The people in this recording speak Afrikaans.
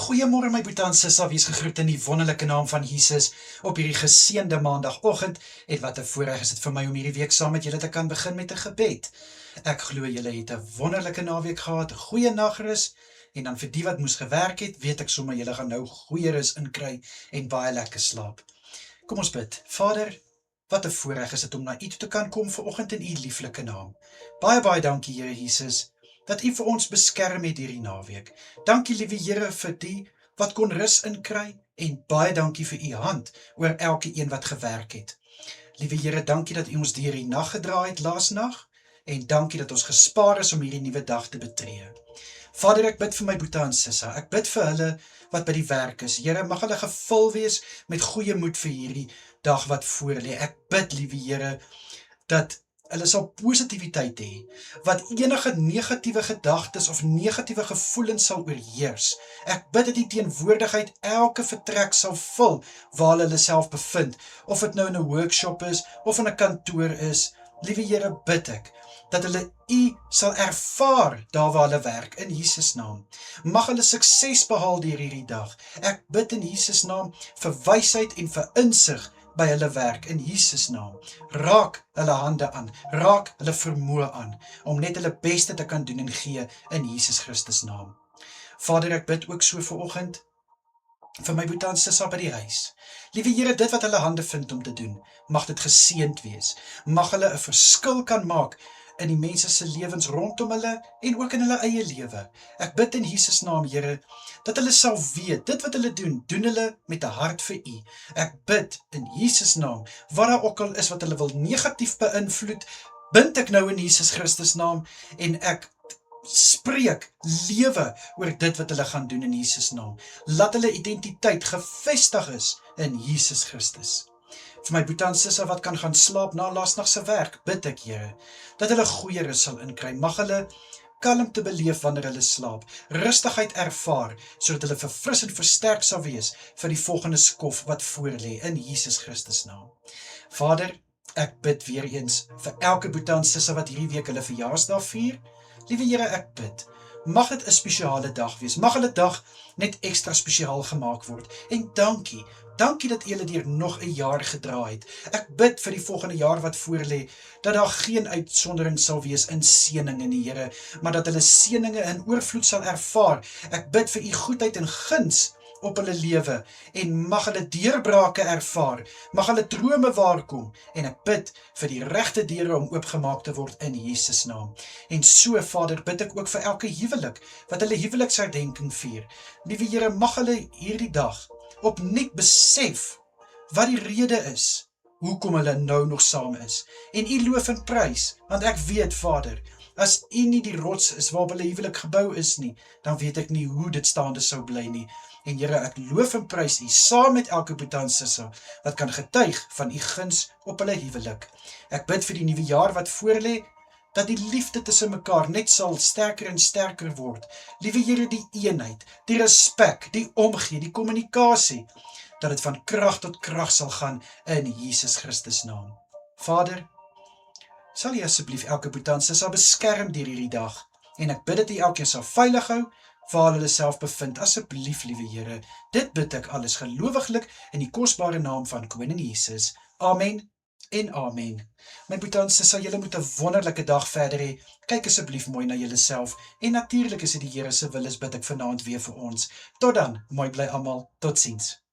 Goeiemôre my boetie en sissa, wees gegroet in die wonderlike naam van Jesus op hierdie geseënde maandagoggend. En wat 'n voorreg is dit vir my om hierdie week saam met julle te kan begin met 'n gebed. Ek glo julle het 'n wonderlike naweek gehad, 'n goeie nagrus. En dan vir die wat moes gewerk het, weet ek sommer julle gaan nou goeie rus inkry en baie lekker slaap. Kom ons bid. Vader, wat 'n voorreg is dit om na U toe te kan kom vanoggend in U lieflike naam. Baie dankie Here Jesus, dat U vir ons beskerm het hierdie naweek. Dankie liewe Here vir die wat kon rus inkry en baie dankie vir U hand oor elke een wat gewerk het. Liewe Here, dankie dat U ons deur die nag gedra het laasnag en dankie dat ons gespaar is om hierdie nuwe dag te betree. Vader, ek bid vir my boetie en sissa, ek bid vir hulle wat by die werk is. Here, mag hulle gevul wees met goeie moed vir hierdie dag wat voor lê. Ek bid, liewe Here, dat hulle sal positiwiteit hê, wat enige negatiewe gedagtes of negatiewe gevoelens sal oorheers. Ek bid dat die teenwoordigheid elke vertrek sal vul waar hulle self bevind, of dit nou in 'n workshop is, of in 'n kantoor is. Liewe Here, bid ek, dat hulle U sal ervaar daar waar hulle werk, in Jesus naam. Mag hulle sukses behaal deur hierdie dag. Ek bid in Jesus naam vir wysheid en vir insig by hulle werk, in Jesus naam. Raak hulle hande aan, raak hulle vermoë aan, om net hulle beste te kan doen en gee, in Jesus Christus naam. Vader, ek bid ook so vanoggend vir my boetie en sissa by die huis. Liewe Here, dit wat hulle hande vind om te doen, mag dit geseënd wees. Mag hulle 'n verskil kan maak in die mense se lewens rondom hulle en ook in hulle eie lewe. Ek bid in Jesus naam, Here, dat hulle sal weet, dit wat hulle doen hulle met 'n hart vir U. Ek bid in Jesus naam, wat daar ook al is wat hulle wil negatief beïnvloed, bind ek nou in Jesus Christus naam en ek spreek lewe oor dit wat hulle gaan doen in Jesus naam. Laat hulle identiteit gefestig is in Jesus Christus. Vir my boetie en sissa wat kan gaan slaap na laasnag se werk, bid ek, Here, dat hulle goeie rus sal inkry. Mag hulle kalmte beleef wanneer hulle slaap, rustigheid ervaar, sodat hulle verfris en versterk sal wees vir die volgende skof wat voor lê, in Jesus Christus naam. Vader, ek bid weer eens vir elke boetie en sissa wat hierdie week hulle verjaarsdag vier. Liewe Here, ek bid, mag dit 'n spesiale dag wees, mag hulle dag net ekstra spesiaal gemaak word, en dankie dat U hulle deur nog 'n jaar gedra het. Ek bid vir die volgende jaar wat voor lê, dat daar geen uitsondering sal wees in seëninge nie, Here, maar dat hulle seëninge in oorvloed sal ervaar. Ek bid vir U goedheid en guns op hulle lewe, en mag hulle deurbrake ervaar, mag hulle drome waarkom, en ek bid vir die regte deure om oopgemaak te word in Jesus naam. En so, Vader, bid ek ook vir elke huwelik, wat hulle huweliksherdenking vier. Liewe Here, mag hulle hierdie dag opnuut besef wat die rede is, hoekom hulle nou nog saam is, en U loof en prys, want ek weet, Vader, as U nie die rots is waarop hulle huwelik gebou is nie, dan weet ek nie hoe dit staande sou bly nie. En Here, ek loof en prys U saam met elke boetie en sissa wat kan getuig van U guns op hulle huwelik. Ek bid vir die nuwe jaar wat voor lê, dat die liefde tussen mekaar net sal sterker en sterker word. Liewe Here, die eenheid, die respek, die omgee, die kommunikasie, dat dit van krag tot krag sal gaan in Jesus Christus naam. Vader, sal U asseblief elke boetie en sissa beskerm deur hierdie dag, en ek bid dat U elkeen sal veilig hou waar hulle self bevind. Asseblief, liewe Here, dit bid ek alles gelowiglik in die kosbare naam van Koning Jesus. Amen en amen. My boetie en sissa, julle moet 'n wonderlike dag verder hê. Kyk asseblief mooi na julleself, en natuurlik is dit die Here se wil is, bid ek vanaand weer vir ons. Tot dan, mooi bly almal, totsiens.